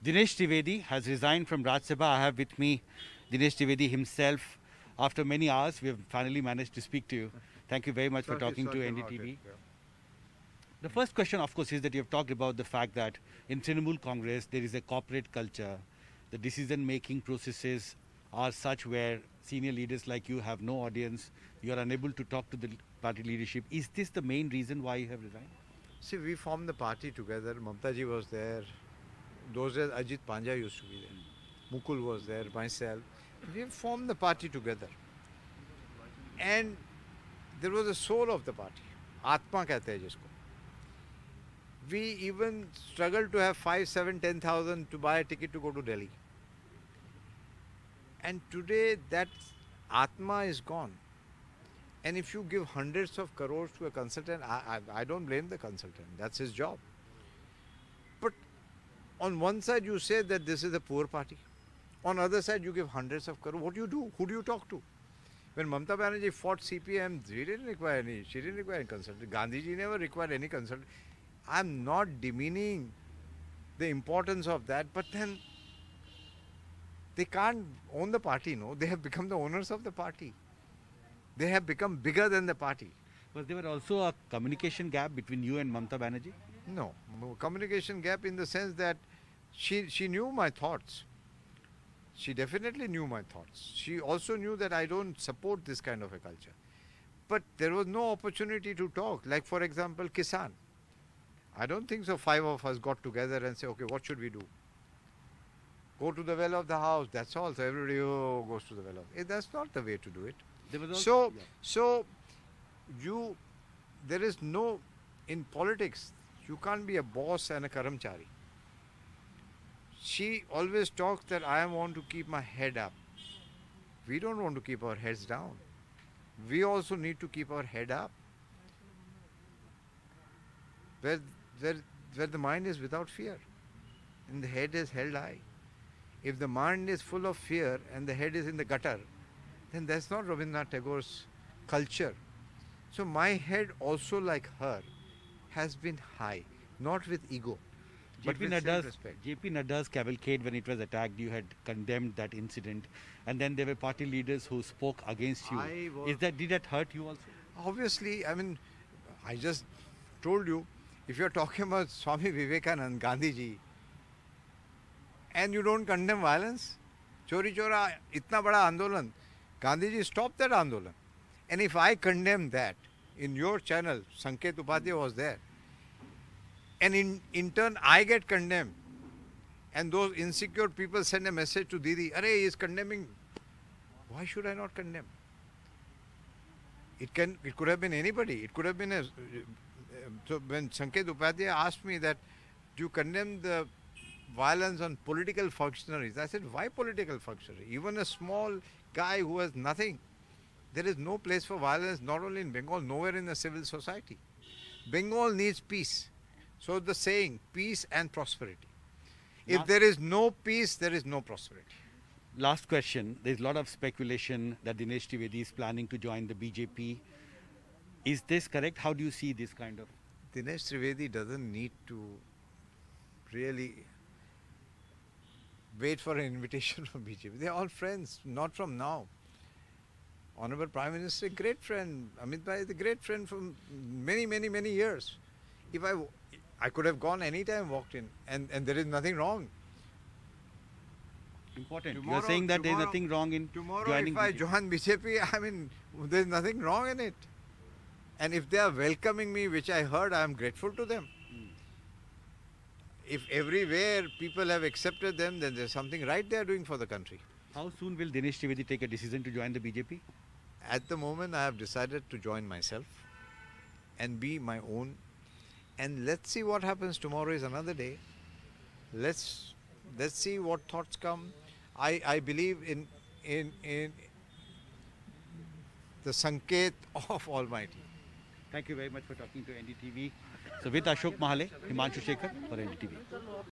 Dinesh Trivedi has resigned from Rajya Sabha. I have with me Dinesh Trivedi himself. After many hours, we have finally managed to speak to you. Thank you very much for talking to NDTV. The first question, of course, is that you have talked about the fact that in Trinamool Congress, there is a corporate culture. The decision-making processes are such where senior leaders like you have no audience. You are unable to talk to the party leadership. Is this the main reason why you have resigned? See, we formed the party together. Mamta ji was there. Those days, Ajit Panja used to be there. Mukul was there, myself. We formed the party together. And there was a soul of the party. Atma कहते हैं जिसको. We even struggled to have 5, 7, 10,000 to buy a ticket to go to Delhi. And today that Atma is gone. And if you give hundreds of crores to a consultant, I don't blame the consultant. That's his job. But on one side you say that this is a poor party. On the other side you give hundreds of crores. What do you do? Who do you talk to? When Mamta Banerjee fought CPM, she didn't require any consultant. Gandhiji never required any consultant. I'm not demeaning the importance of that, but then they can't own the party, no? They have become the owners of the party. They have become bigger than the party. Was there also a communication gap between you and Mamta Banerjee? No. Communication gap in the sense that she knew my thoughts. She definitely knew my thoughts. She also knew that I don't support this kind of a culture. But there was no opportunity to talk. Like for example, Kisan. I don't think so 5 of us got together and say, okay, what should we do? Go to the well of the house, that's all. So everybody goes to the well of. That's not the way to do it. There is no, in politics, you can't be a boss and a karamchari. She always talks that I want to keep my head up. We don't want to keep our heads down. We also need to keep our head up. Where the mind is without fear and the head is held high. If the mind is full of fear and the head is in the gutter, then that's not Rabindranath Tagore's culture. So my head also, like her, has been high, not with ego, but with self-respect. JP Nadda's cavalcade, when it was attacked, you had condemned that incident, and then there were party leaders who spoke against you. Did that hurt you also? Obviously, I mean, I just told you, if you're talking about Swami Vivekanand, Gandhiji, and you don't condemn violence, Chori Chora, itna bada andolan, Gandhiji stopped that andolan. And if I condemn that, in your channel, Sanket Upadhyay was there, and in turn I get condemned, and those insecure people send a message to Didi, Arey, he is condemning. Why should I not condemn? It could have been anybody. It could have been so when Sanket Upadhyay asked me that, do you condemn the violence on political functionaries? I said, why political functionaries? Even a small guy who has nothing. There is no place for violence, not only in Bengal, nowhere in the civil society. Bengal needs peace. So the saying, peace and prosperity. If there is no peace, there is no prosperity. Last question. There's a lot of speculation that Dinesh Trivedi is planning to join the BJP. Is this correct? How do you see this kind of? Dinesh Trivedi doesn't need to really wait for an invitation from BJP. They're all friends, not from now. Honorable Prime Minister, great friend. Amit Bhai is a great friend from many, many, many years. If I could have gone anytime, walked in, and there is nothing wrong. Important. You are saying that there is nothing wrong in joining if I join BJP, I mean, there is nothing wrong in it. And if they are welcoming me, which I heard, I am grateful to them. If everywhere people have accepted them, then there's something right they are doing for the country. How soon will Dinesh Trivedi take a decision to join the BJP? At the moment, I have decided to join myself and be my own. And let's see what happens. Tomorrow is another day. Let's see what thoughts come. I believe in the Sanket of Almighty. Thank you very much for talking to NDTV. So with Ashok Mahale, Himanshu Shekhar for NDTV.